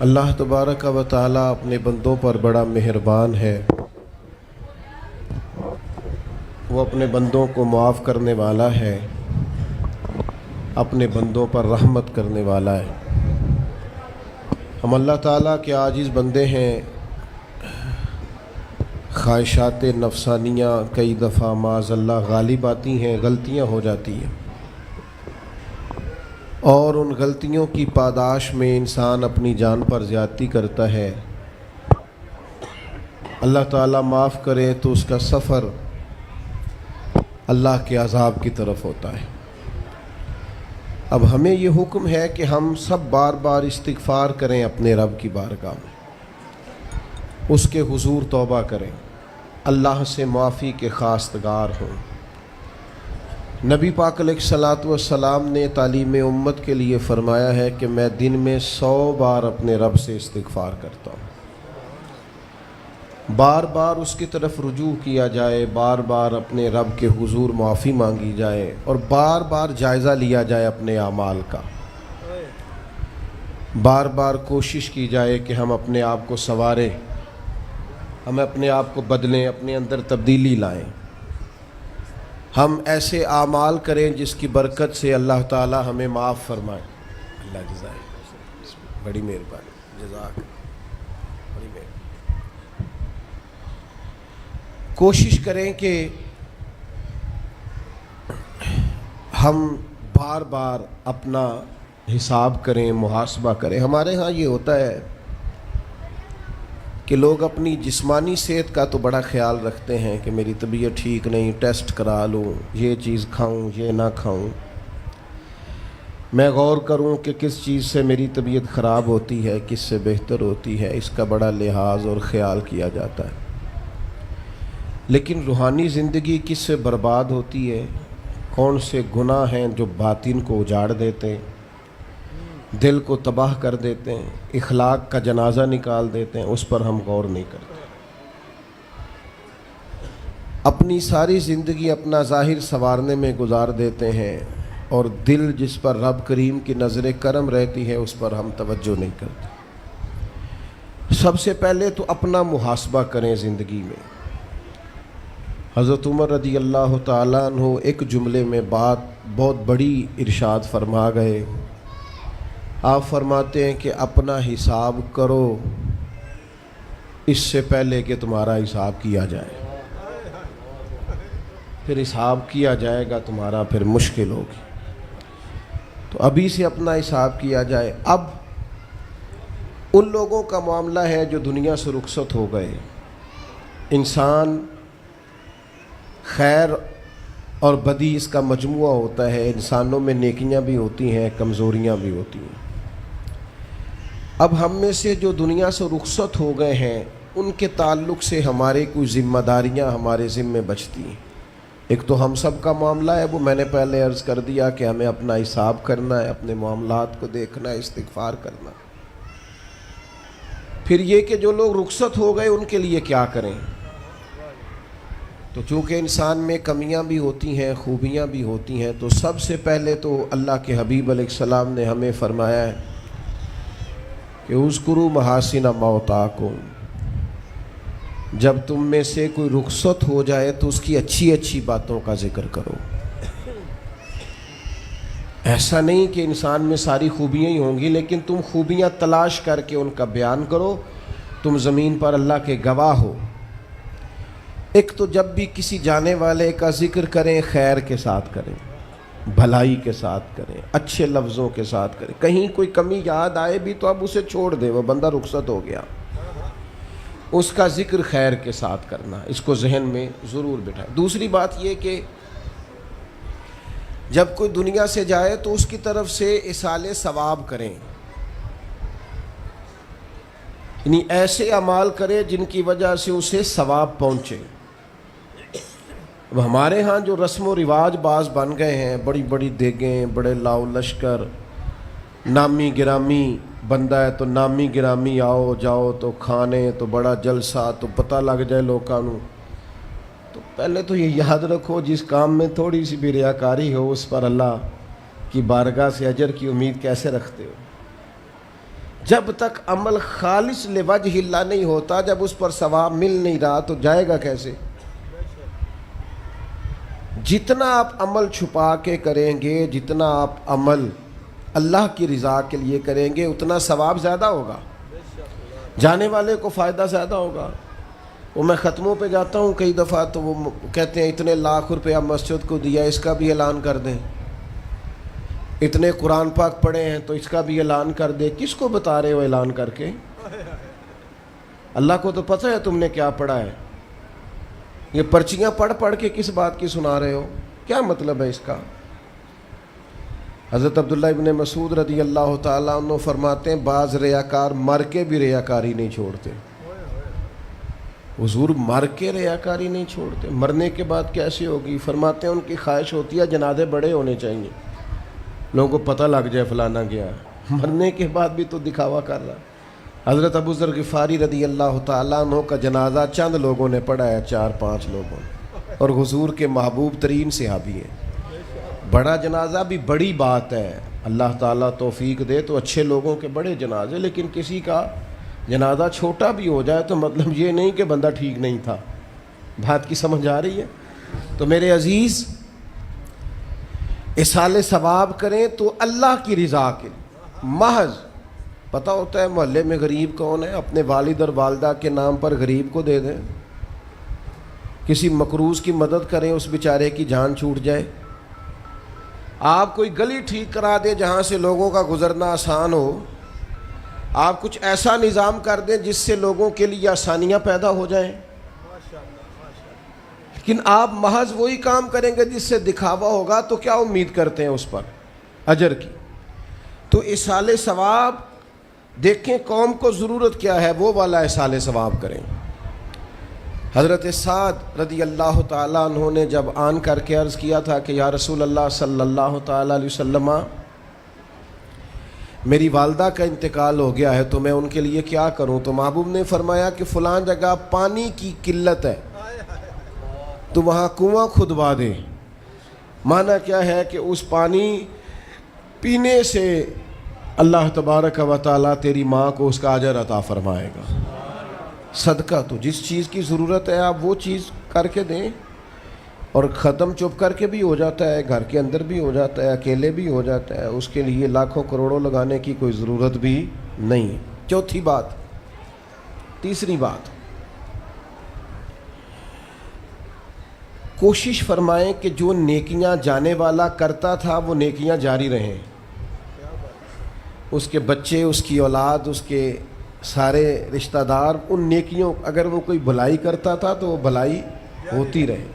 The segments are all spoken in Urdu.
اللہ تبارک و تعالی اپنے بندوں پر بڑا مہربان ہے، وہ اپنے بندوں کو معاف کرنے والا ہے، اپنے بندوں پر رحمت کرنے والا ہے۔ ہم اللہ تعالیٰ کے عاجز بندے ہیں، خواہشات نفسانیہ کئی دفعہ معاذ اللہ غالب آتی ہیں، غلطیاں ہو جاتی ہیں، اور ان غلطیوں کی پاداش میں انسان اپنی جان پر زیادتی کرتا ہے۔ اللہ تعالیٰ معاف کرے تو اس کا سفر اللہ کے عذاب کی طرف ہوتا ہے۔ اب ہمیں یہ حکم ہے کہ ہم سب بار بار استغفار کریں اپنے رب کی بارگاہ میں، اس کے حضور توبہ کریں، اللہ سے معافی کے خواستگار ہوں۔ نبی پاک علیہ الصلاۃ والسلام نے تعلیم امت کے لیے فرمایا ہے کہ میں دن میں 100 بار اپنے رب سے استغفار کرتا ہوں۔ بار بار اس کی طرف رجوع کیا جائے، بار بار اپنے رب کے حضور معافی مانگی جائے، اور بار بار جائزہ لیا جائے اپنے اعمال کا۔ بار بار کوشش کی جائے کہ ہم اپنے آپ کو سنواریں، ہم اپنے آپ کو بدلیں، اپنے اندر تبدیلی لائیں، ہم ایسے اعمال کریں جس کی برکت سے اللہ تعالی ہمیں معاف فرمائے۔ اللہ جزائے بڑی مہربانی، جزاک بڑی مہربانی۔ کوشش کریں کہ ہم بار بار اپنا حساب کریں، محاسبہ کریں۔ ہمارے ہاں یہ ہوتا ہے کہ لوگ اپنی جسمانی صحت کا تو بڑا خیال رکھتے ہیں کہ میری طبیعت ٹھیک نہیں، ٹیسٹ کرا لوں، یہ چیز کھاؤں، یہ نہ کھاؤں، میں غور کروں کہ کس چیز سے میری طبیعت خراب ہوتی ہے، کس سے بہتر ہوتی ہے، اس کا بڑا لحاظ اور خیال کیا جاتا ہے۔ لیکن روحانی زندگی کس سے برباد ہوتی ہے، کون سے گناہ ہیں جو باطن کو اجاڑ دیتے ہیں، دل کو تباہ کر دیتے ہیں، اخلاق کا جنازہ نکال دیتے ہیں، اس پر ہم غور نہیں کرتے۔ اپنی ساری زندگی اپنا ظاہر سنوارنے میں گزار دیتے ہیں، اور دل جس پر رب کریم کی نظر کرم رہتی ہے اس پر ہم توجہ نہیں کرتے۔ سب سے پہلے تو اپنا محاسبہ کریں زندگی میں۔ حضرت عمر رضی اللہ تعالیٰ عنہ ایک جملے میں بات بہت بڑی ارشاد فرما گئے۔ آپ فرماتے ہیں کہ اپنا حساب کرو اس سے پہلے کہ تمہارا حساب کیا جائے، پھر حساب کیا جائے گا تمہارا پھر مشکل ہوگی، تو ابھی سے اپنا حساب کیا جائے۔ اب ان لوگوں کا معاملہ ہے جو دنیا سے رخصت ہو گئے۔ انسان خیر اور بدی اس کا مجموعہ ہوتا ہے، انسانوں میں نیکیاں بھی ہوتی ہیں، کمزوریاں بھی ہوتی ہیں۔ اب ہم میں سے جو دنیا سے رخصت ہو گئے ہیں ان کے تعلق سے ہمارے کچھ ذمہ داریاں ہمارے ذمے بچتی ہیں۔ ایک تو ہم سب کا معاملہ ہے، وہ میں نے پہلے عرض کر دیا کہ ہمیں اپنا حساب کرنا ہے، اپنے معاملات کو دیکھنا ہے، استغفار کرنا۔ پھر یہ کہ جو لوگ رخصت ہو گئے ان کے لیے کیا کریں۔ تو چونکہ انسان میں کمیاں بھی ہوتی ہیں، خوبیاں بھی ہوتی ہیں، تو سب سے پہلے تو اللہ کے حبیب علیہ السلام نے ہمیں فرمایا ہے کہ اذکروا محاسن موتاکم، جب تم میں سے کوئی رخصت ہو جائے تو اس کی اچھی اچھی باتوں کا ذکر کرو۔ ایسا نہیں کہ انسان میں ساری خوبیاں ہی ہوں گی، لیکن تم خوبیاں تلاش کر کے ان کا بیان کرو، تم زمین پر اللہ کے گواہ ہو۔ ایک تو جب بھی کسی جانے والے کا ذکر کریں خیر کے ساتھ کریں، بھلائی کے ساتھ کریں، اچھے لفظوں کے ساتھ کریں۔ کہیں کوئی کمی یاد آئے بھی تو اب اسے چھوڑ دے، وہ بندہ رخصت ہو گیا، اس کا ذکر خیر کے ساتھ کرنا، اس کو ذہن میں ضرور بٹھائیں۔ دوسری بات یہ کہ جب کوئی دنیا سے جائے تو اس کی طرف سے ایصال ثواب کریں، یعنی ایسے اعمال کرے جن کی وجہ سے اسے ثواب پہنچے۔ اب ہمارے ہاں جو رسم و رواج بعض بن گئے ہیں، بڑی بڑی دیگیں، بڑے لاؤ لشکر، نامی گرامی بندہ ہے تو نامی گرامی آؤ جاؤ تو کھانے تو بڑا جلسہ تو پتہ لگ جائے لوگوں کو، تو پہلے تو یہ یاد رکھو جس کام میں تھوڑی سی بھی ریاکاری ہو اس پر اللہ کی بارگاہ سے اجر کی امید کیسے رکھتے ہو؟ جب تک عمل خالص لوجہ اللہ نہیں ہوتا، جب اس پر ثواب مل نہیں رہا تو جائے گا کیسے؟ جتنا آپ عمل چھپا کے کریں گے، جتنا آپ عمل اللہ کی رضا کے لیے کریں گے، اتنا ثواب زیادہ ہوگا، جانے والے کو فائدہ زیادہ ہوگا۔ وہ میں ختموں پہ جاتا ہوں کئی دفعہ تو وہ کہتے ہیں اتنے لاکھ روپیہ مسجد کو دیا، اس کا بھی اعلان کر دیں، اتنے قرآن پاک پڑھے ہیں تو اس کا بھی اعلان کر دے۔ کس کو بتا رہے ہو اعلان کر کے؟ اللہ کو تو پتہ ہے تم نے کیا پڑھا ہے، یہ پرچیاں پڑھ پڑھ کے کس بات کی سنا رہے ہو؟ کیا مطلب ہے اس کا؟ حضرت عبداللہ ابن مسعود رضی اللہ تعالیٰ عنہ فرماتے ہیں بعض ریاکار مر کے بھی ریاکاری نہیں چھوڑتے۔ حضور مر کے ریاکاری نہیں چھوڑتے، مرنے کے بعد کیسے ہوگی؟ فرماتے ہیں ان کی خواہش ہوتی ہے جنازے بڑے ہونے چاہیے، لوگوں کو پتہ لگ جائے فلانا گیا، مرنے کے بعد بھی تو دکھاوا کر رہا۔ حضرت ابو ذر غفاری رضی اللہ تعالیٰ عنہ کا جنازہ چند لوگوں نے پڑھا ہے، 4-5 لوگوں نے، اور حضور کے محبوب ترین صحابی ہیں۔ بڑا جنازہ بھی بڑی بات ہے، اللہ تعالیٰ توفیق دے تو اچھے لوگوں کے بڑے جنازے، لیکن کسی کا جنازہ چھوٹا بھی ہو جائے تو مطلب یہ نہیں کہ بندہ ٹھیک نہیں تھا۔ بات کی سمجھ آ رہی ہے؟ تو میرے عزیز، اصال ثواب کریں تو اللہ کی رضا کے محض پتہ ہوتا ہے محلے میں غریب کون ہے، اپنے والد اور والدہ کے نام پر غریب کو دے دیں، کسی مقروض کی مدد کریں، اس بیچارے کی جان چھوٹ جائے۔ آپ کوئی گلی ٹھیک کرا دیں جہاں سے لوگوں کا گزرنا آسان ہو، آپ کچھ ایسا نظام کر دیں جس سے لوگوں کے لیے آسانیاں پیدا ہو جائیں، لیکن آپ محض وہی کام کریں گے جس سے دکھاوا ہوگا تو کیا امید کرتے ہیں اس پر اجر کی؟ تو اصال ثواب دیکھیں قوم کو ضرورت کیا ہے، وہ والا اصال ثواب کریں۔ حضرت سعد رضی اللہ تعالیٰ عنہ نے جب آن کر کے عرض کیا تھا کہ یا رسول اللہ صلی اللہ تعالیٰ علیہ وسلم، میری والدہ کا انتقال ہو گیا ہے تو میں ان کے لیے کیا کروں؟ تو محبوب نے فرمایا کہ فلاں جگہ پانی کی قلت ہے تو وہاں کنواں کھدوا دے۔ معنی کیا ہے کہ اس پانی پینے سے اللہ تبارک و تعالیٰ تیری ماں کو اس کا اجر عطا فرمائے گا۔ صدقہ تو جس چیز کی ضرورت ہے آپ وہ چیز کر کے دیں، اور ختم چپ کر کے بھی ہو جاتا ہے، گھر کے اندر بھی ہو جاتا ہے، اکیلے بھی ہو جاتا ہے، اس کے لیے لاکھوں کروڑوں لگانے کی کوئی ضرورت بھی نہیں۔ چوتھی بات، تیسری بات، کوشش فرمائیں کہ جو نیکیاں جانے والا کرتا تھا وہ نیکیاں جاری رہیں، اس کے بچے، اس کی اولاد، اس کے سارے رشتہ دار ان نیکیوں، اگر وہ کوئی بھلائی کرتا تھا تو وہ بھلائی ہوتی رہے،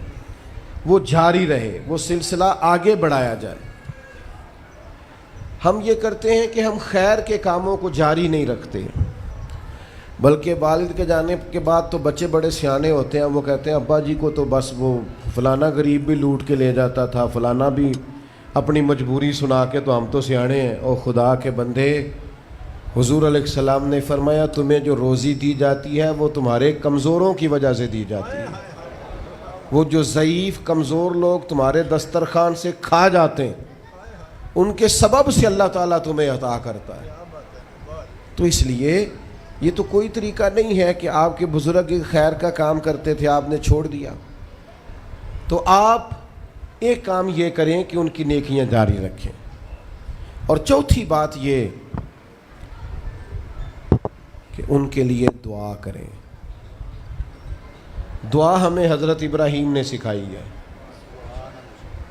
وہ جاری رہے، وہ سلسلہ آگے بڑھایا جائے۔ ہم یہ کرتے ہیں کہ ہم خیر کے کاموں کو جاری نہیں رکھتے، بلکہ والد کے جانے کے بعد تو بچے بڑے سیانے ہوتے ہیں، وہ کہتے ہیں ابا جی کو تو بس وہ فلانا غریب بھی لوٹ کے لے جاتا تھا، فلانا بھی اپنی مجبوری سنا کے، تو ہم تو سیانے ہیں۔ او خدا کے بندے، حضور علیہ السلام نے فرمایا تمہیں جو روزی دی جاتی ہے وہ تمہارے کمزوروں کی وجہ سے دی جاتی ہے، وہ جو ضعیف کمزور لوگ تمہارے دسترخوان سے کھا جاتے ہیں ان کے سبب سے اللہ تعالیٰ تمہیں عطا کرتا ہے۔ تو اس لیے یہ تو کوئی طریقہ نہیں ہے کہ آپ کے بزرگ خیر کا کام کرتے تھے آپ نے چھوڑ دیا، تو آپ ایک کام یہ کریں کہ ان کی نیکیاں جاری رکھیں۔ اور چوتھی بات یہ کہ ان کے لیے دعا کریں۔ دعا ہمیں حضرت ابراہیم نے سکھائی ہے،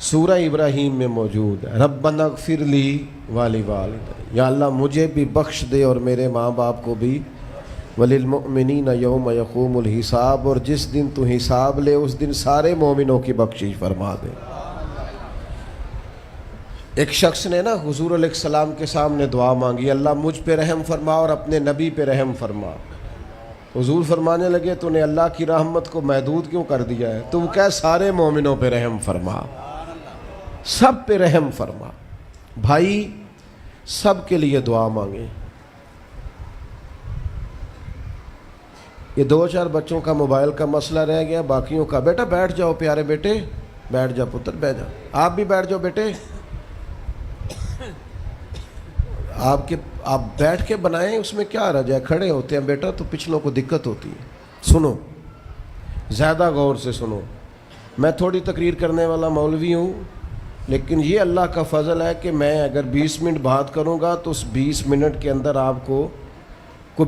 سورہ ابراہیم میں موجود ہے، ربنا اغفر لی ولوالدی، یا اللہ مجھے بھی بخش دے اور میرے ماں باپ کو بھی، وللمؤمنین یوم یقوم الحساب، اور جس دن تو حساب لے اس دن سارے مومنوں کی بخشش فرما دے۔ ایک شخص نے نا حضور علیہ السلام کے سامنے دعا مانگی، اللہ مجھ پہ رحم فرما اور اپنے نبی پہ رحم فرما۔ حضور فرمانے لگے تو نے اللہ کی رحمت کو محدود کیوں کر دیا ہے؟ تو کہہ سارے مومنوں پہ رحم فرما، سب پہ رحم فرما۔ بھائی سب کے لیے دعا مانگیں۔ یہ 2-4 بچوں کا موبائل کا مسئلہ رہ گیا، باقیوں کا بیٹا بیٹھ جاؤ، پیارے بیٹے بیٹھ جاؤ، پتر بیٹھ جاؤ، آپ بھی بیٹھ جاؤ بیٹے، آپ بیٹھ کے بنائیں، اس میں کیا رہ جائے، کھڑے ہوتے ہیں بیٹا تو پچھلوں کو دقت ہوتی ہے۔ سنو، زیادہ غور سے سنو، میں تھوڑی تقریر کرنے والا مولوی ہوں، لیکن یہ اللہ کا فضل ہے کہ میں اگر 20 منٹ بات کروں گا تو اس 20 منٹ کے اندر آپ کو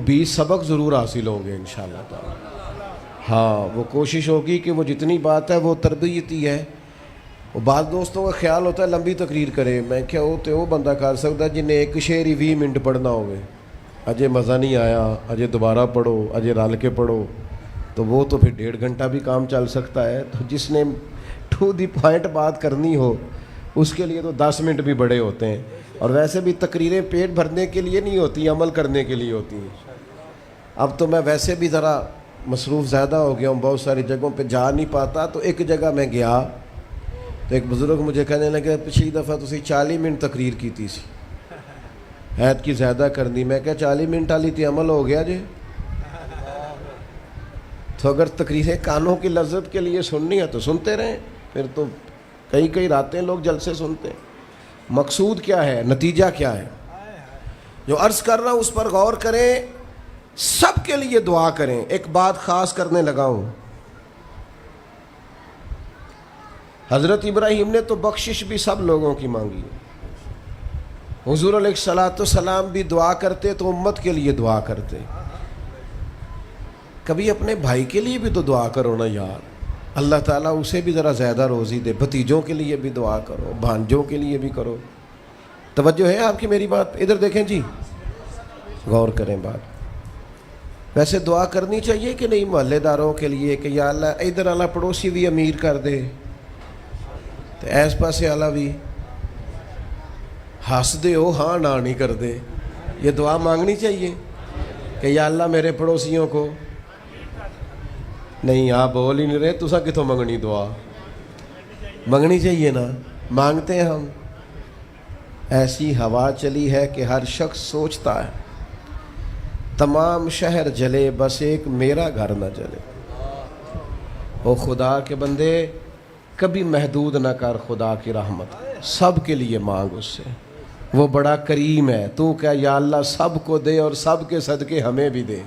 20 سبق ضرور حاصل ہوں گے انشاءاللہ تعالی۔ ہاں، وہ کوشش ہوگی کہ وہ جتنی بات ہے وہ تربیتی ہے۔ وہ بعض دوستوں کا خیال ہوتا ہے لمبی تقریر کرے، میں کیا ہوتے وہ بندہ کر سکتا جنہیں ایک شعر ہی 20 منٹ پڑھنا ہوئے، اجے مزہ نہیں آیا، اجے دوبارہ پڑھو، اجے رل کے پڑھو، تو وہ تو پھر 1.5 گھنٹہ بھی کام چل سکتا ہے۔ تو جس نے ٹو دی پوائنٹ بات کرنی ہو اس کے لیے تو 10 منٹ بھی بڑے ہوتے ہیں، اور ویسے بھی تقریریں پیٹ بھرنے کے لیے نہیں ہوتی، عمل کرنے کے لیے ہوتی ہیں۔ اب تو میں ویسے بھی ذرا مصروف زیادہ ہو گیا ہوں، بہت ساری جگہوں پہ جا نہیں پاتا، تو ایک جگہ میں گیا تو ایک بزرگ مجھے کہنے لگے پچھلی دفعہ تسی 40 منٹ تقریر کی تھی سی، ایت کی زیادہ کرنی۔ میں کہا 40 منٹ والی تھی، عمل ہو گیا جی۔ تو اگر تقریریں کانوں کی لذت کے لیے سننی ہے تو سنتے رہیں، پھر تو کئی راتیں لوگ جلسے سنتے ہیں۔ مقصود کیا ہے، نتیجہ کیا ہے؟ جو عرض کر رہا ہوں اس پر غور کریں، سب کے لیے دعا کریں۔ ایک بات خاص کرنے لگا ہوں، حضرت ابراہیم نے تو بخشش بھی سب لوگوں کی مانگی، حضور علیہ الصلوۃ والسلام بھی دعا کرتے تو امت کے لیے دعا کرتے۔ کبھی اپنے بھائی کے لیے بھی تو دعا کرو نا یار، اللہ تعالیٰ اسے بھی ذرا زیادہ روزی دے، بھتیجوں کے لیے بھی دعا کرو، بھانجوں کے لیے بھی کرو۔ توجہ ہے آپ کی میری بات پہ؟ ادھر دیکھیں جی، غور کریں بات۔ ویسے دعا کرنی چاہیے کہ نہیں محلے داروں کے لیے کہ یا اللہ ادھر والا پڑوسی بھی امیر کر دے تو ایس پاسے والا بھی ہنس دے ہو ہاں نہ نہیں کر دے، یہ دعا مانگنی چاہیے کہ یا اللہ میرے پڑوسیوں کو۔ نہیں آپ بول ہی نہیں رہے، تسا کتوں منگنی دعا؟ منگنی چاہیے نا، مانگتے ہیں ہم۔ ایسی ہوا چلی ہے کہ ہر شخص سوچتا ہے تمام شہر جلے بس ایک میرا گھر نہ جلے۔ او خدا کے بندے کبھی محدود نہ کر خدا کی رحمت، سب کے لیے مانگ اس سے، وہ بڑا کریم ہے۔ تو کہہ یا اللہ سب کو دے اور سب کے صدقے ہمیں بھی دے۔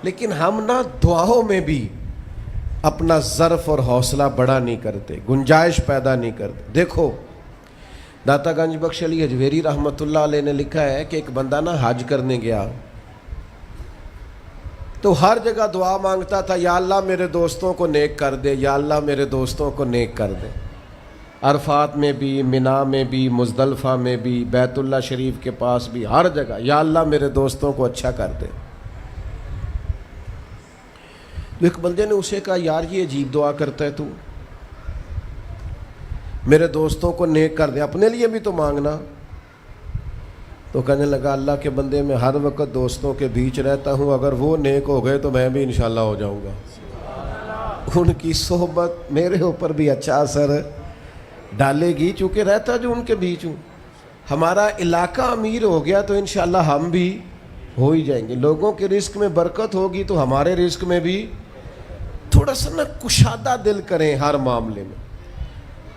لیکن ہم نہ دعاؤں میں بھی اپنا ظرف اور حوصلہ بڑا نہیں کرتے، گنجائش پیدا نہیں کرتے۔ دیکھو داتا گنج بخش علی حجویری رحمۃ اللہ علیہ نے لکھا ہے کہ ایک بندہ نا حج کرنے گیا تو ہر جگہ دعا مانگتا تھا، یا اللہ میرے دوستوں کو نیک کر دے، یا اللہ میرے دوستوں کو نیک کر دے۔ عرفات میں بھی، منا میں بھی، مزدلفہ میں بھی، بیت اللہ شریف کے پاس بھی، ہر جگہ یا اللہ میرے دوستوں کو اچھا کر دے۔ ایک بندے نے اسے کہا یار یہ عجیب دعا کرتا ہے تو، میرے دوستوں کو نیک کر دے، اپنے لیے بھی تو مانگنا۔ تو کہنے لگا اللہ کے بندے میں ہر وقت دوستوں کے بیچ رہتا ہوں، اگر وہ نیک ہو گئے تو میں بھی انشاءاللہ ہو جاؤں گا۔ ان کی صحبت میرے اوپر بھی اچھا اثر ڈالے گی، چونکہ رہتا جو ان کے بیچ ہوں۔ ہمارا علاقہ امیر ہو گیا تو انشاءاللہ ہم بھی ہو ہی جائیں گے۔ لوگوں کے رزق میں برکت ہوگی تو ہمارے رزق میں بھی تھوڑا سا نا کشادہ دل کریں ہر معاملے میں۔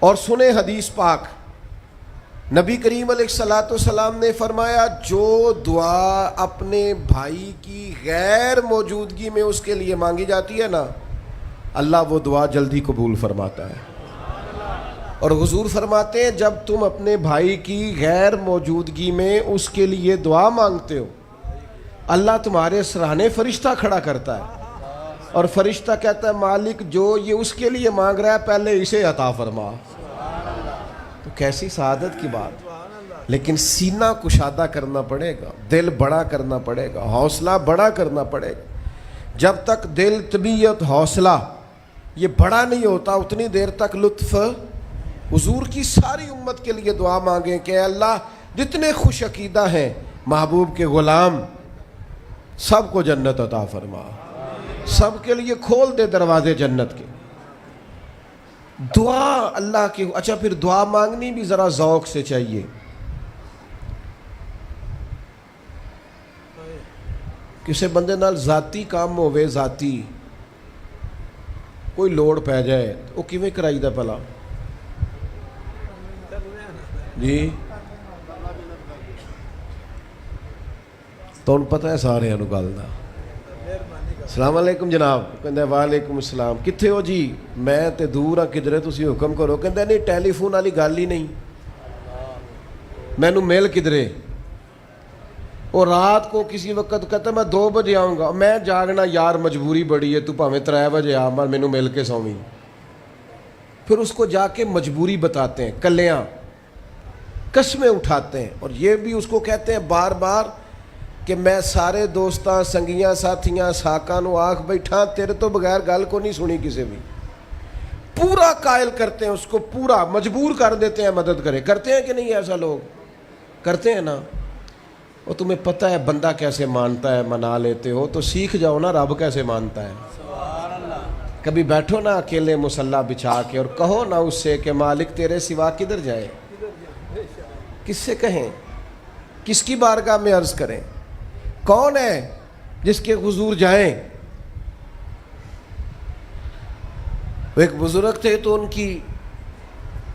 اور سنیں حدیث پاک، نبی کریم علیہ الصلوۃ والسلام نے فرمایا جو دعا اپنے بھائی کی غیر موجودگی میں اس کے لیے مانگی جاتی ہے نا، اللہ وہ دعا جلدی قبول فرماتا ہے۔ اور حضور فرماتے ہیں جب تم اپنے بھائی کی غیر موجودگی میں اس کے لیے دعا مانگتے ہو، اللہ تمہارے سرانے فرشتہ کھڑا کرتا ہے، اور فرشتہ کہتا ہے مالک جو یہ اس کے لیے مانگ رہا ہے پہلے اسے عطا فرما۔ تو کیسی سعادت کی بات۔ لیکن سینہ کشادہ کرنا پڑے گا، دل بڑا کرنا پڑے گا، حوصلہ بڑا کرنا پڑے گا۔ جب تک دل، طبیعت، حوصلہ یہ بڑا نہیں ہوتا اتنی دیر تک لطف۔ حضور کی ساری امت کے لیے دعا مانگیں کہ اے اللہ جتنے خوش عقیدہ ہیں محبوب کے غلام سب کو جنت عطا فرما، سب کے لیے کھول دے دروازے جنت کے۔ دعا اللہ کی۔ اچھا پھر دعا مانگنی بھی ذرا ذوق سے چاہیے۔ کسی بندے نال ذاتی کام ہوئے، ذاتی کوئی لوڑ پہ جائے وہ کیویں کرائی دا پلا جی؟ تو پتہ ہے سارے گل دا السلام علیکم جناب کہندا وعلیکم السلام کتھے ہو جی میں تے دور ہاں کدھرے تسی حکم کرو کہندا نہیں ٹیلی فون والی گل ہی نہیں مینوں مل کدھرے اور رات کو کسی وقت کہتا میں 2 بجے آؤں گا میں جاگنا یار مجبوری بڑی ہے تو پاویں 3 بجے آ مینوں مل کے سویں پھر اس کو جا کے مجبوری بتاتے ہیں کلیاں قسمیں اٹھاتے ہیں اور یہ بھی اس کو کہتے ہیں بار بار کہ میں سارے دوستاں سنگیاں ساتھیاں ساکاں نو آکھ بیٹھا تیرے تو بغیر گل کو نہیں سنی کسی بھی پورا قائل کرتے ہیں اس کو پورا مجبور کر دیتے ہیں مدد کرتے ہیں کہ نہیں ایسا لوگ کرتے ہیں نا وہ تمہیں پتہ ہے بندہ کیسے مانتا ہے منا لیتے ہو تو سیکھ جاؤ نا رب کیسے مانتا ہے کبھی بیٹھو نا اکیلے مصلی بچھا کے اور کہو نا اس سے کہ مالک تیرے سوا کدھر جائے کس سے کہیں کس کی بارگاہ میں عرض کریں کون ہے جس کے حضور جائیں ایک بزرگ تھے تو ان کی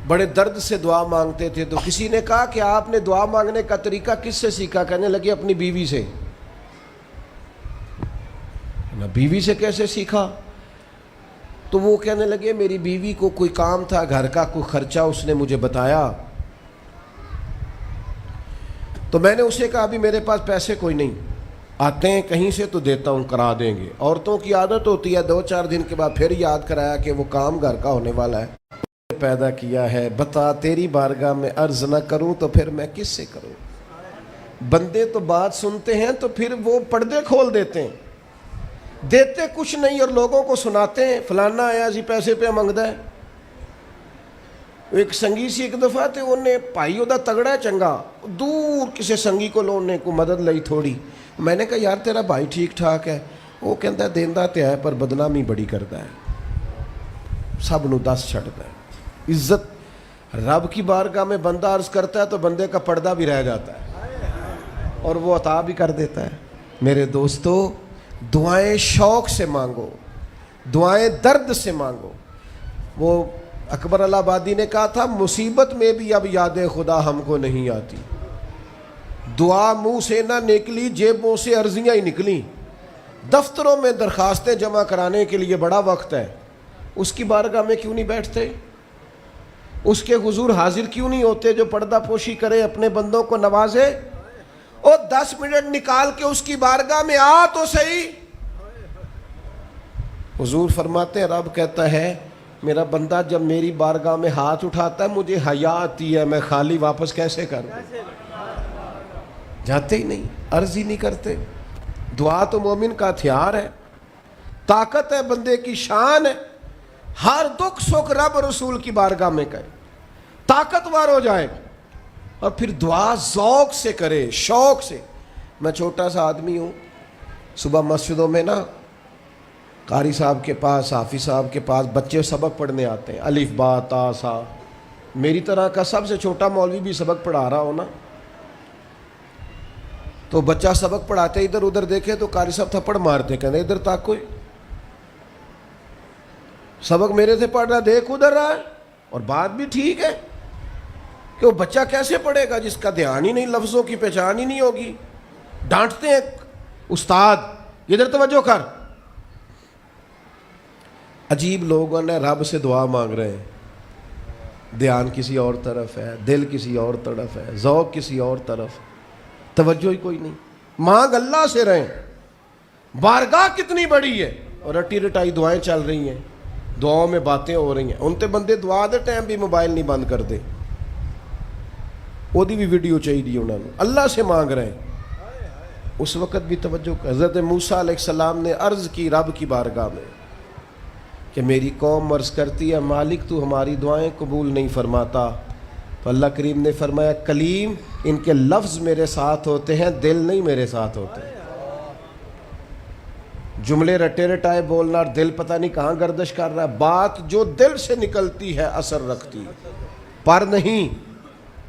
بڑے درد سے دعا مانگتے تھے تو کسی نے کہا کہ آپ نے دعا مانگنے کا طریقہ کس سے سیکھا کہنے لگے اپنی بیوی سے بیوی سے کیسے سیکھا تو وہ کہنے لگے میری بیوی کو کوئی کام تھا گھر کا کوئی خرچہ اس نے مجھے بتایا تو میں نے اسے کہا ابھی میرے پاس پیسے کوئی نہیں آتے ہیں کہیں سے تو دیتا ہوں کرا دیں گے عورتوں کی عادت ہوتی ہے 2-4 دن کے بعد پھر یاد کرایا کہ وہ کام گھر کا ہونے والا ہے پیدا کیا ہے بتا تیری بارگاہ میں عرض نہ کروں تو پھر میں کس سے کروں بندے تو بات سنتے ہیں تو پھر وہ پردے کھول دیتے ہیں دیتے کچھ نہیں اور لوگوں کو سناتے ہیں فلانا آیا جی پیسے پہ منگدا ہے ایک سنگی سی ایک دفعہ تے انہیں پائی دا تگڑا ہے چنگا دور کسی سنگی کو لونے کو مدد لئی تھوڑی میں نے کہا یار تیرا بھائی ٹھیک ٹھاک ہے وہ کہتا ہے دیندا تے ہے پر بدنامی بڑی کرتا ہے سب نو دس چھڑتا ہے عزت رب کی بارگاہ میں بندہ عرض کرتا ہے تو بندے کا پردہ بھی رہ جاتا ہے اور وہ عطا بھی کر دیتا ہے میرے دوستو دعائیں شوق سے مانگو دعائیں درد سے مانگو وہ اکبر الہآبادی نے کہا تھا مصیبت میں بھی اب یاد خدا ہم کو نہیں آتی دعا منہ سے نہ نکلی جیبوں سے عرضیاں ہی نکلی دفتروں میں درخواستیں جمع کرانے کے لیے بڑا وقت ہے اس کی بارگاہ میں کیوں نہیں بیٹھتے اس کے حضور حاضر کیوں نہیں ہوتے جو پردہ پوشی کرے اپنے بندوں کو نوازے اور 10 منٹ نکال کے اس کی بارگاہ میں آ تو صحیح حضور فرماتے ہیں رب کہتا ہے میرا بندہ جب میری بارگاہ میں ہاتھ اٹھاتا ہے مجھے حیا آتی ہے میں خالی واپس کیسے کر دوں جاتے ہی نہیں عرض ہی نہیں کرتے دعا تو مومن کا ہتھیار ہے طاقت ہے بندے کی شان ہے ہر دکھ سکھ رب رسول کی بارگاہ میں کرے طاقتور ہو جائے اور پھر دعا ذوق سے کرے شوق سے میں چھوٹا سا آدمی ہوں صبح مسجدوں میں نا قاری صاحب کے پاس حافظ صاحب کے پاس بچے سبق پڑھنے آتے ہیں الف با تا سا میری طرح کا سب سے چھوٹا مولوی بھی سبق پڑھا رہا ہو نا تو بچہ سبق پڑھاتے ادھر ادھر دیکھے تو قاری صاحب تھپڑ مارتے کہتے ادھر تاک کوئی سبق میرے سے پڑھ رہا دیکھ ادھر رہا ہے اور بات بھی ٹھیک ہے کہ وہ بچہ کیسے پڑھے گا جس کا دھیان ہی نہیں لفظوں کی پہچان ہی نہیں ہوگی ڈانٹتے ہیں استاد ادھر توجہ کر عجیب لوگوں نے رب سے دعا مانگ رہے ہیں دھیان کسی اور طرف ہے دل کسی اور طرف ہے ذوق کسی اور طرف توجہ ہی کوئی نہیں مانگ اللہ سے رہیں بارگاہ کتنی بڑی ہے اور رٹی رٹائی دعائیں چل رہی ہیں دعاؤں میں باتیں ہو رہی ہیں ان تے بندے دعا دے ٹائم بھی موبائل نہیں بند کر دے وہ دی بھی ویڈیو چاہیے انہوں نے اللہ سے مانگ رہے ہیں اس وقت بھی توجہ حضرت موسیٰ علیہ السلام نے عرض کی رب کی بارگاہ میں کہ میری قوم عرض کرتی ہے مالک تو ہماری دعائیں قبول نہیں فرماتا تو اللہ کریم نے فرمایا کلیم ان کے لفظ میرے ساتھ ہوتے ہیں دل نہیں میرے ساتھ ہوتے جملے رٹے رٹائے بولنا اور دل پتہ نہیں کہاں گردش کر رہا ہے بات جو دل سے نکلتی ہے اثر رکھتی پر نہیں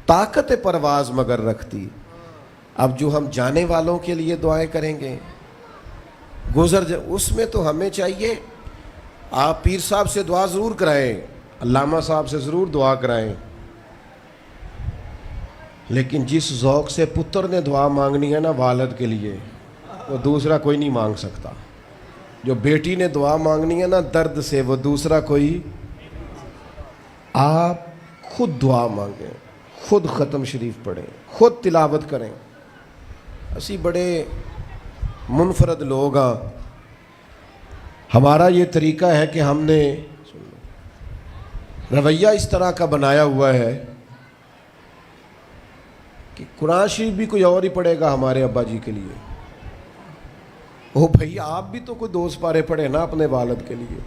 طاقت پرواز مگر رکھتی اب جو ہم جانے والوں کے لیے دعائیں کریں گے اس میں تو ہمیں چاہیے آپ پیر صاحب سے دعا ضرور کرائیں علامہ صاحب سے ضرور دعا کرائیں لیکن جس ذوق سے پتر نے دعا مانگنی ہے نا والد کے لیے وہ دوسرا کوئی نہیں مانگ سکتا. جو بیٹی نے دعا مانگنی ہے نا درد سے، وہ دوسرا کوئی. آپ خود دعا مانگیں، خود ختم شریف پڑھیں، خود تلاوت کریں. اسی بڑے منفرد لوگ ہاں. ہمارا یہ طریقہ ہے کہ ہم نے رویہ اس طرح کا بنایا ہوا ہے کہ قرآن شریف بھی کوئی اور ہی پڑھے گا ہمارے ابا جی کے لیے. او بھائی آپ بھی تو کوئی 2 سپارے پڑھے نا اپنے والد کے لیے.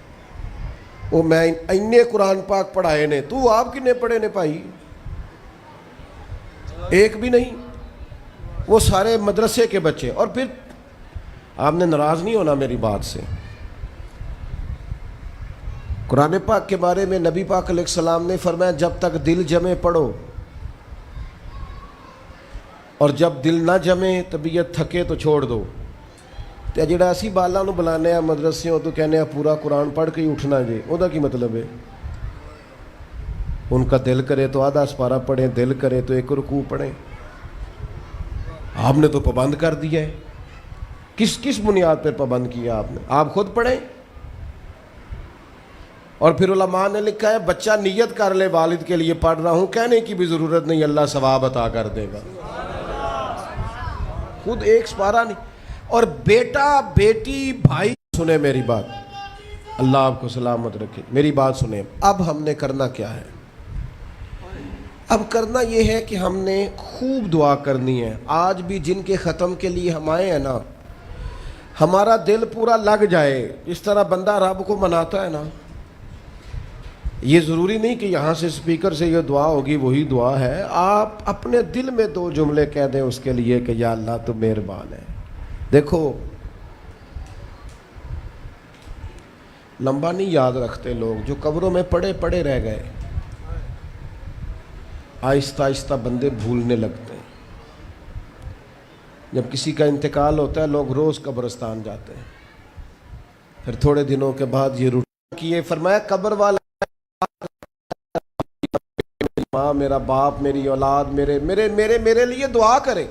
وہ میں اینے قرآن پاک پڑھائے نے، تو آپ کنے پڑھے نے بھائی؟ ایک بھی نہیں. وہ سارے مدرسے کے بچے. اور پھر آپ نے ناراض نہیں ہونا میری بات سے. قرآن پاک کے بارے میں نبی پاک علیہ السلام نے فرمایا جب تک دل جمے پڑھو، اور جب دل نہ جمے طبیعت تھکے تو چھوڑ دو. تے جڑا اسی بالاں نو بلانے آ مدرسیوں تو کہنے آ پورا قرآن پڑھ کے ہی اٹھنا جے، او دا کی مطلب ہے؟ ان کا دل کرے تو آدھا سپارہ پڑھیں، دل کرے تو 1 رکوع پڑھیں. آپ نے تو پابند کر دیا ہے. کس بنیاد پر پابند کیا آپ نے؟ آپ خود پڑھیں. اور پھر علماء نے لکھا ہے بچہ نیت کر لے والد کے لیے پڑھ رہا ہوں، کہنے کی بھی ضرورت نہیں، اللہ ثواب عطا کر دے گا. خود ایک سپارہ نہیں. اور بیٹا بیٹی بھائی سنیں میری بات، اللہ آپ کو سلامت رکھے. میری بات سنیں. اب ہم نے کرنا کیا ہے؟ اب کرنا یہ ہے کہ ہم نے خوب دعا کرنی ہے. آج بھی جن کے ختم کے لیے ہم آئے ہیں نا، ہمارا دل پورا لگ جائے. اس طرح بندہ رب کو مناتا ہے نا، یہ ضروری نہیں کہ یہاں سے سپیکر سے یہ دعا ہوگی وہی دعا ہے. آپ اپنے دل میں 2 جملے کہہ دیں اس کے لیے کہ یا اللہ تو مہربان ہے. دیکھو لمبا نہیں یاد رکھتے لوگ، جو قبروں میں پڑے رہ گئے. آہستہ آہستہ بندے بھولنے لگتے ہیں. جب کسی کا انتقال ہوتا ہے لوگ روز قبرستان جاتے ہیں. پھر تھوڑے دنوں کے بعد یہ روٹین کیے. فرمایا قبر والا ماں، میرا باپ، میری اولاد میرے میرے میرے میرے لیے دعا کریں،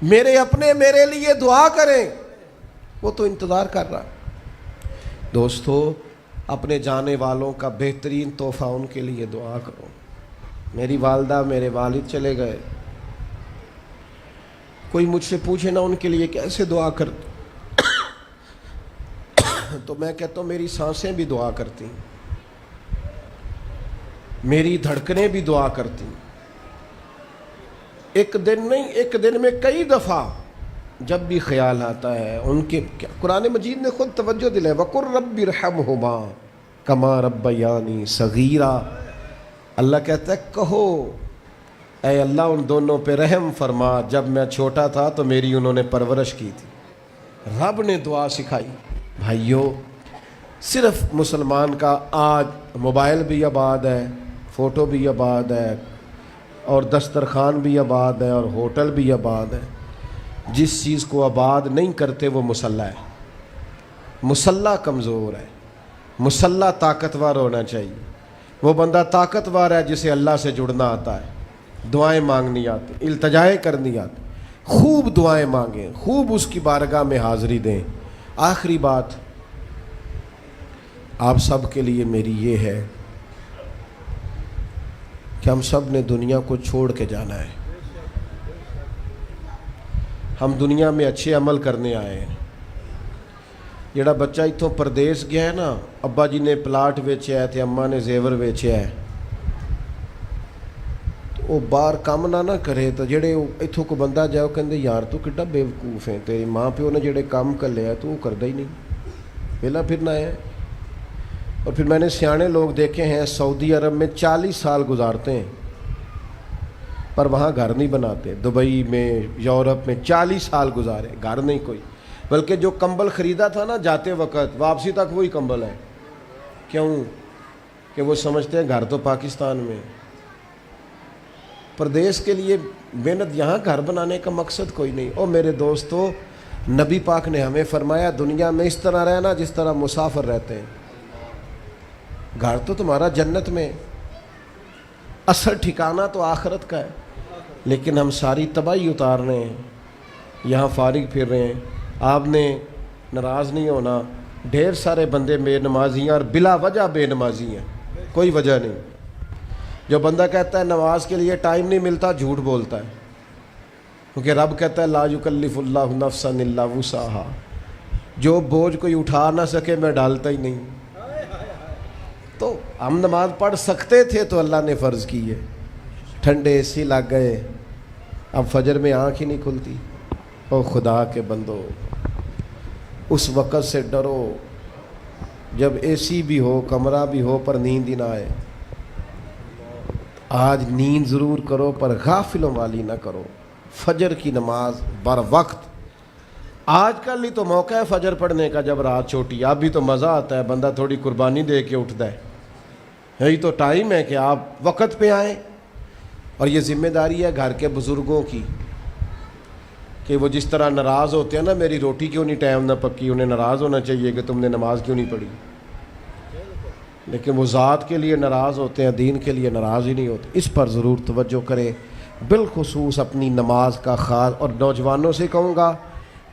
میرے اپنے میرے لیے دعا کریں. وہ تو انتظار کر رہا. دوستو اپنے جانے والوں کا بہترین تحفہ ان کے لیے دعا کرو. میری والدہ میرے والد چلے گئے، کوئی مجھ سے پوچھے نا ان کے لیے کیسے دعا کرتے تو میں کہتا ہوں میری سانسیں بھی دعا کرتی، میری دھڑکنیں بھی دعا کرتی. ایک دن نہیں، ایک دن میں کئی دفعہ جب بھی خیال آتا ہے ان کے. قرآن مجید نے خود توجہ دلائی وَقُلْ رَبِّ ارْحَمْهُمَا كَمَا رَبَّيَانِي صَغِيرًا. اللہ کہتا ہے کہو اے اللہ ان دونوں پہ رحم فرما، جب میں چھوٹا تھا تو میری انہوں نے پرورش کی تھی. رب نے دعا سکھائی. بھائیو صرف مسلمان کا آج موبائل بھی آباد ہے، فوٹو بھی آباد ہے، اور دسترخوان بھی آباد ہے، اور ہوٹل بھی آباد ہے. جس چیز کو آباد نہیں کرتے وہ مسلح ہے. مسلح کمزور ہے، مسلح طاقتور ہونا چاہیے. وہ بندہ طاقتور ہے جسے اللہ سے جڑنا آتا ہے، دعائیں مانگنی آتی، التجائیں کرنی آتی. خوب دعائیں مانگیں، خوب اس کی بارگاہ میں حاضری دیں. آخری بات آپ سب کے لیے میری یہ ہے کہ ہم سب نے دنیا کو چھوڑ کے جانا ہے. ہم دنیا میں اچھے عمل کرنے آئے ہیں. جڑا بچہ اتوں پردیس گیا ہے نا، ابا جی نے پلاٹ ویچیا ہے تے اماں نے زیور ویچیا ہے، وہ باہر کام نہ کرے تو جڑے اتوں کو بندہ جائے وہ کہندے یار تو کڈا بیوقوف ہے، تیری ماں پیو نے جڑے کام کر لیا تو وہ کردا ہی نہیں، پہلا پھرنا ہے. اور پھر میں نے سیانے لوگ دیکھے ہیں سعودی عرب میں 40 سال گزارتے ہیں پر وہاں گھر نہیں بناتے. دبئی میں، یورپ میں 40 سال گزارے، گھر نہیں کوئی. بلکہ جو کمبل خریدا تھا نا جاتے وقت واپسی تک وہی کمبل ہے. کیوں؟ کہ وہ سمجھتے ہیں گھر تو پاکستان میں. پردیس کے لیے محنت، یہاں گھر بنانے کا مقصد کوئی نہیں. اور میرے دوستو نبی پاک نے ہمیں فرمایا دنیا میں اس طرح رہنا جس طرح مسافر رہتے ہیں. گھر تو تمہارا جنت میں، اصل ٹھکانہ تو آخرت کا ہے. لیکن ہم ساری تباہی اتار رہے ہیں، یہاں فارغ پھر رہے ہیں. آپ نے ناراض نہیں ہونا. ڈھیر سارے بندے بے نمازی ہیں اور بلا وجہ بے نمازی ہیں, کوئی وجہ نہیں. جو بندہ کہتا ہے نماز کے لیے ٹائم نہیں ملتا, جھوٹ بولتا ہے, کیونکہ رب کہتا ہے لا یکلف اللہ نفسا الا وسعہا, جو بوجھ کوئی اٹھا نہ سکے میں ڈالتا ہی نہیں. تو ہم نماز پڑھ سکتے تھے تو اللہ نے فرض کی ہے. ٹھنڈے اے سی لگ گئے, اب فجر میں آنکھ ہی نہیں کھلتی. او خدا کے بندو, اس وقت سے ڈرو جب اے سی بھی ہو, کمرہ بھی ہو, پر نیند ہی نہ آئے. آج نیند ضرور کرو پر غافلوں والی نہ کرو. فجر کی نماز بر وقت. آج کل ہی تو موقع ہے فجر پڑھنے کا جب رات چھوٹی. اب بھی تو مزہ آتا ہے, بندہ تھوڑی قربانی دے کے اٹھتا ہے. یہی تو ٹائم ہے کہ آپ وقت پہ آئیں. اور یہ ذمہ داری ہے گھر کے بزرگوں کی کہ وہ جس طرح ناراض ہوتے ہیں نا, میری روٹی کیوں نہیں ٹائم نہ پکی, انہیں ناراض ہونا چاہیے کہ تم نے نماز کیوں نہیں پڑھی. لیکن وہ ذات کے لیے ناراض ہوتے ہیں, دین کے لیے ناراض ہی نہیں ہوتے. اس پر ضرور توجہ کریں, بالخصوص اپنی نماز کا خاص. اور نوجوانوں سے کہوں گا,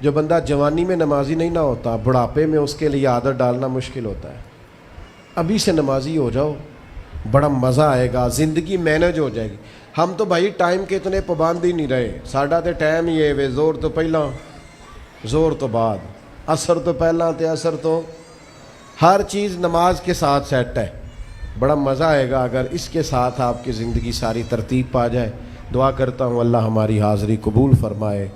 جو بندہ جوانی میں نمازی نہیں نہ ہوتا, بڑھاپے میں اس کے لیے عادت ڈالنا مشکل ہوتا ہے. ابھی سے نمازی ہو جاؤ, بڑا مزہ آئے گا, زندگی مینج ہو جائے گی. ہم تو بھائی ٹائم کے اتنے پابند ہی نہیں رہے. ساڈا تو ٹائم ہی ہے وے, زور تو پہلا زور تو بعد, عصر تو پہلا تے عصر تو, ہر چیز نماز کے ساتھ سیٹ ہے. بڑا مزہ آئے گا اگر اس کے ساتھ آپ کی زندگی ساری ترتیب پا جائے. دعا کرتا ہوں اللہ ہماری حاضری قبول فرمائے.